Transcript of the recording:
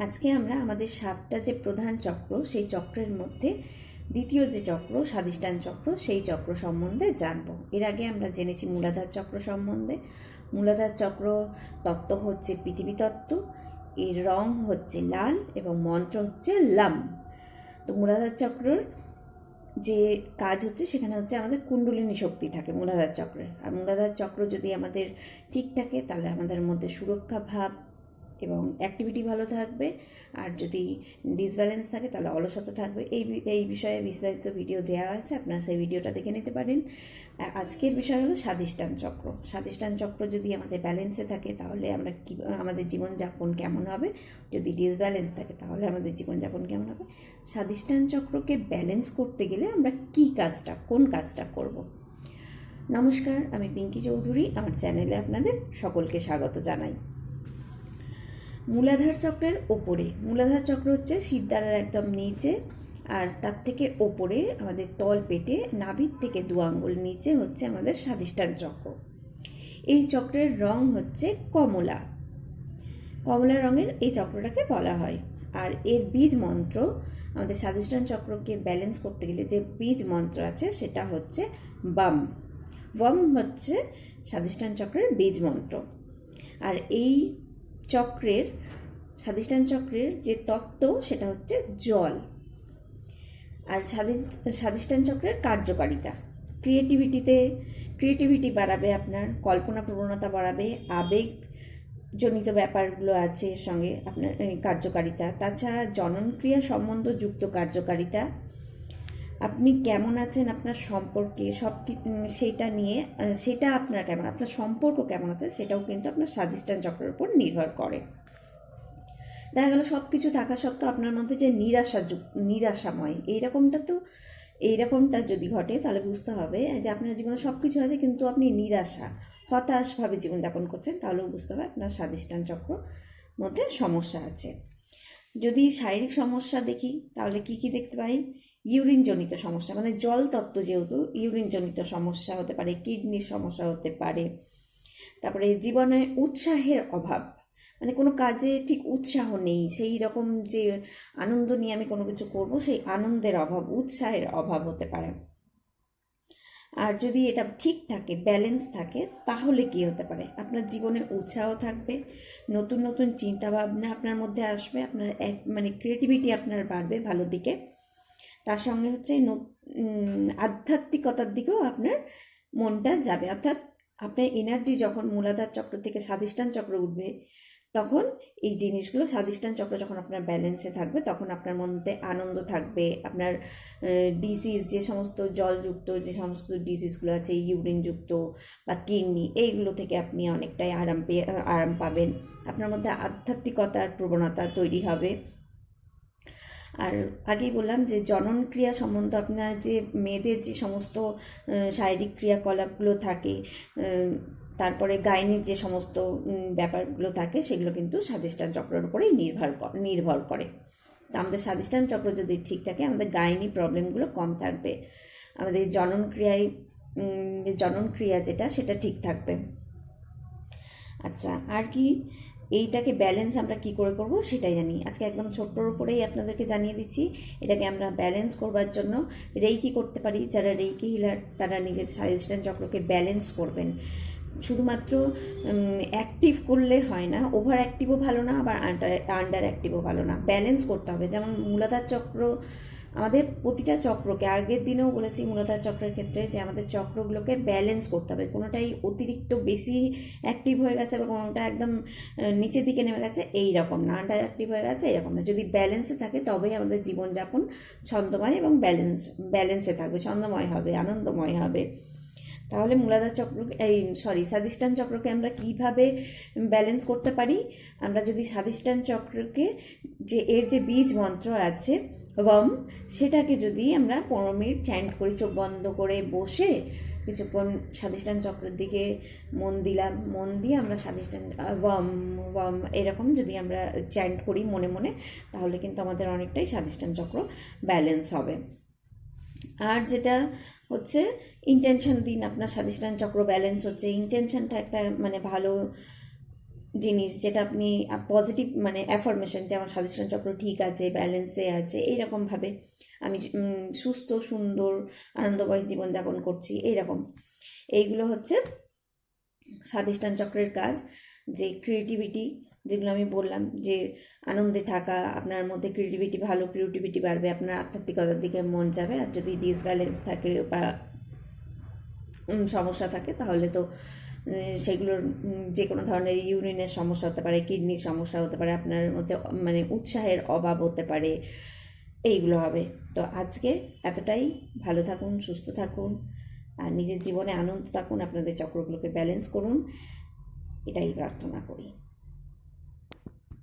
আজকে আমরা আমাদের 7টা যে প্রধান চক্র সেই চক্রের মধ্যে দ্বিতীয় যে চক্র স্বাধিষ্ঠান চক্র সেই চক্র সম্বন্ধে জানব। এর আগে আমরা জেনেছি মূলাধার চক্র সম্বন্ধে। মূলাধার চক্র তত্ত্ব হচ্ছে পৃথিবী তত্ত্ব, এর রং হচ্ছে লাল এবং মন্ত্র হচ্ছে লাম। তো মূলাধার চক্রের যে কাজ হচ্ছে সেখানে হচ্ছে আমাদের কুণ্ডলিনী শক্তি থাকে মূলাধার চক্রের। আর মূলাধার চক্র যদি আমাদের ঠিক থাকে তাহলে আমাদের মধ্যে সুরক্ষা ভাব এবং অ্যাক্টিভিটি ভালো থাকবে, আর যদি ডিসব্যালেন্স থাকে তাহলে অলসতা থাকবে। এই বিষয়ে বিস্তারিত ভিডিও দেওয়া আছে, আপনারা সেই ভিডিওটা দেখে নিতে পারেন। আজকের বিষয় হলো স্বাধিষ্ঠান চক্র। স্বাধিষ্ঠান চক্র যদি আমাদের ব্যালেন্সে থাকে তাহলে আমরা আমাদের জীবনযাপন কেমন হবে, যদি ডিসব্যালেন্স থাকে তাহলে আমাদের জীবনযাপন কেমন হবে। স্বাধিষ্ঠান চক্রকে ব্যালেন্স করতে গেলে আমরা কোন কাজটা করব। নমস্কার, আমি পিঙ্কি চৌধুরী, আমার চ্যানেলে আপনাদের সকলকে স্বাগত জানাই। মূলাধার চক্রের ওপরে, মূলাধার চক্র হচ্ছে সিদ্ধারার একদম নিচে, আর তার থেকে ওপরে আমাদের তল পেটে নাভির থেকে 2 আঙ্গুল নিচে হচ্ছে আমাদের স্বাধিষ্ঠান চক্র। এই চক্রের রং হচ্ছে কমলা, কমলা রঙের এই চক্রটাকে বলা হয়। আর এর বীজ মন্ত্র, আমাদের স্বাধিষ্ঠান চক্রকে ব্যালেন্স করতে গেলে যে বীজ মন্ত্র আছে সেটা হচ্ছে বাম। বম হচ্ছে স্বাধিষ্ঠান চক্রের বীজ মন্ত্র। আর এই চক্রের, স্বাধিষ্ঠান চক্রের যে তত্ত্ব সেটা হচ্ছে জল। আর স্বাধিষ্ঠান চক্রের কার্যকারিতা, ক্রিয়েটিভিটি বাড়াবে, আপনার কল্পনা প্রবণতা বাড়াবে, আবেগজনিত ব্যাপারগুলো আছে এর সঙ্গে আপনার কার্যকারিতা। তাছাড়া জননক্রিয়া সম্বন্ধযুক্ত কার্যকারিতা, আপনি কেমন আছেন আপনার সম্পর্কে সেইটা নিয়ে, সেটা আপনার কেমন, আপনার সম্পর্ক কেমন আছে সেটাও কিন্তু আপনার স্বাধিষ্ঠান চক্রের উপর নির্ভর করে। দেখা গেল সব কিছু থাকা সত্ত্বেও আপনার মধ্যে যে নিরাশাময় এইরকমটা যদি ঘটে তাহলে বুঝতে হবে যে আপনার জীবনে সব কিছু আছে কিন্তু আপনি হতাশভাবে জীবনযাপন করছেন, তাহলেও বুঝতে হবে আপনার স্বাধিষ্ঠান চক্র মধ্যে সমস্যা আছে। যদি শারীরিক সমস্যা দেখি তাহলে কি দেখতে পাই? ইউরিনজনিত সমস্যা, মানে জল তত্ত্ব যেহেতু, ইউরিনজনিত সমস্যা হতে পারে, কিডনির সমস্যা হতে পারে। তারপরে জীবনে উৎসাহের অভাব, মানে কোনো কাজে ঠিক উৎসাহ নেই, সেই রকম যে আনন্দ নিয়ে আমি কোনো কিছু করব সেই আনন্দের অভাব, উৎসাহের অভাব হতে পারে। আর যদি এটা ঠিক থাকে, ব্যালেন্স থাকে, তাহলে কি হতে পারে? আপনার জীবনে উৎসাহ থাকবে, নতুন নতুন চিন্তাভাবনা আপনার মধ্যে আসবে, আপনার মানে ক্রিয়েটিভিটি আপনার বাড়বে ভালো দিকে। তার সঙ্গে হচ্ছে আধ্যাত্মিকতার দিকেও আপনার মনটা যাবে। অর্থাৎ আপনার এনার্জি যখন মূলাধার চক্র থেকে স্বাধিষ্ঠান চক্র উঠবে, তখন এই জিনিসগুলো, স্বাধিষ্ঠান চক্র যখন আপনার ব্যালেন্সে থাকবে তখন আপনার মধ্যে আনন্দ থাকবে। আপনার ডিজিজ, যে সমস্ত জলযুক্ত যে সমস্ত ডিজিজগুলো আছে, ইউরিনযুক্ত বা কিডনি, এইগুলো থেকে আপনি অনেকটাই আরাম পাবেন। আপনার মধ্যে আধ্যাত্মিকতার প্রবণতা তৈরি হবে। আর আগেই বললাম যে জনন ক্রিয়া সম্বন্ধে, আপনার যে মেয়েদের যে সমস্ত শারীরিক ক্রিয়াকলাপগুলো থাকে, তারপরে গাইনির যে সমস্ত ব্যাপারগুলো থাকে, সেগুলো কিন্তু স্বাধিষ্ঠান চক্রের উপরেই নির্ভর করে। তো আমাদের স্বাধিষ্ঠান চক্র যদি ঠিক থাকে আমাদের গাইনি প্রবলেমগুলো কম থাকবে, আমাদের জনন ক্রিয়া যেটা সেটা ঠিক থাকবে। আচ্ছা, আর কি এইটাকে ব্যালেন্স আমরা কি করে করব সেটাই জানি। আজকে একদম ছোট্টর উপরেই আপনাদেরকে জানিয়ে দিচ্ছি। এটাকে আমরা ব্যালেন্স করবার জন্য রেইকি করতে পারি। যারা রেইকি হিলার তারা নিজের স্বাধিষ্ঠান চক্রকে ব্যালেন্স করবেন। শুধুমাত্র অ্যাক্টিভ করলে হয় না, ওভার অ্যাক্টিভও ভালো না, আবার আন্ডার অ্যাক্টিভও ভালো না, ব্যালেন্স করতে হবে। যেমন মূলাধার চক্র, আমাদের প্রতিটা চক্রকে, আগের দিনেও বলেছি মূলাধার চক্রের ক্ষেত্রে যে আমাদের চক্রগুলোকে ব্যালেন্স করতে হবে। কোনোটাই অতিরিক্ত বেশি অ্যাক্টিভ হয়ে গেছে বা কোনোটা একদম নিচের দিকে নেমে গেছে এই রকম না, আন্ডার অ্যাক্টিভ হয়ে গেছে এরকম না। যদি ব্যালেন্সে থাকে তবেই আমাদের জীবনযাপন ছন্দময় এবং ব্যালেন্সে থাকবে, ছন্দময় হবে, আনন্দময় হবে। তাহলে মূলাধার চক্র, স্বাধিষ্ঠান চক্রকে আমরা কিভাবে ব্যালেন্স করতে পারি? আমরা যদি স্বাধিষ্ঠান চক্রকে, যে এর যে বীজ মন্ত্র আছে ওম, সেটাকে যদি আমরা 15 মিনিট চ্যান্ট করি, চোখ বন্ধ করে বসে কিছুক্ষণ স্বাধিষ্ঠান চক্রের দিকে মন দিয়ে আমরা স্বাধিষ্ঠান ওম এরকম যদি আমরা চ্যান্ট করি মনে মনে, তাহলে কিন্তু আমাদের অনেকটাই স্বাধিষ্ঠান চক্র ব্যালেন্স হবে। আর যেটা হচ্ছে ইন্টেনশন দিন, আপনার স্বাধিষ্ঠান চক্র ব্যালেন্স হচ্ছে, ইন্টেনশনটা একটা মানে ভালো জিনিস যেটা আপনি পজিটিভ মানে অ্যাফার্মেশন যে আমার স্বাধিষ্ঠান চক্র ঠিক আছে, ব্যালেন্সে আছে, এইরকমভাবে আমি সুস্থ সুন্দর আনন্দময় জীবনযাপন করছি, এইরকম এইগুলো হচ্ছে স্বাধিষ্ঠান চক্রের কাজ। যে ক্রিয়েটিভিটি, যেগুলো আমি বললাম যে আনন্দে থাকা, আপনার মধ্যে ক্রিয়েটিভিটি, ভালো ক্রিয়েটিভিটি বাড়বে, আপনার আধ্যাত্মিকতার দিকে মন যাবে। আর যদি ডিসব্যালেন্স থাকে বা সমস্যা থাকে তাহলে তো সেগুলোর যে কোনো ধরনের ইউরিনের সমস্যা হতে পারে, কিডনির সমস্যা হতে পারে, আপনার মধ্যে মানে উৎসাহের অভাব হতে পারে, এইগুলো হবে। তো আজকে এতটাই। ভালো থাকুন, সুস্থ থাকুন, আর নিজের জীবনে আনন্দ থাকুন, আপনাদের চক্রগুলোকে ব্যালেন্স করুন, এটাই প্রার্থনা করি।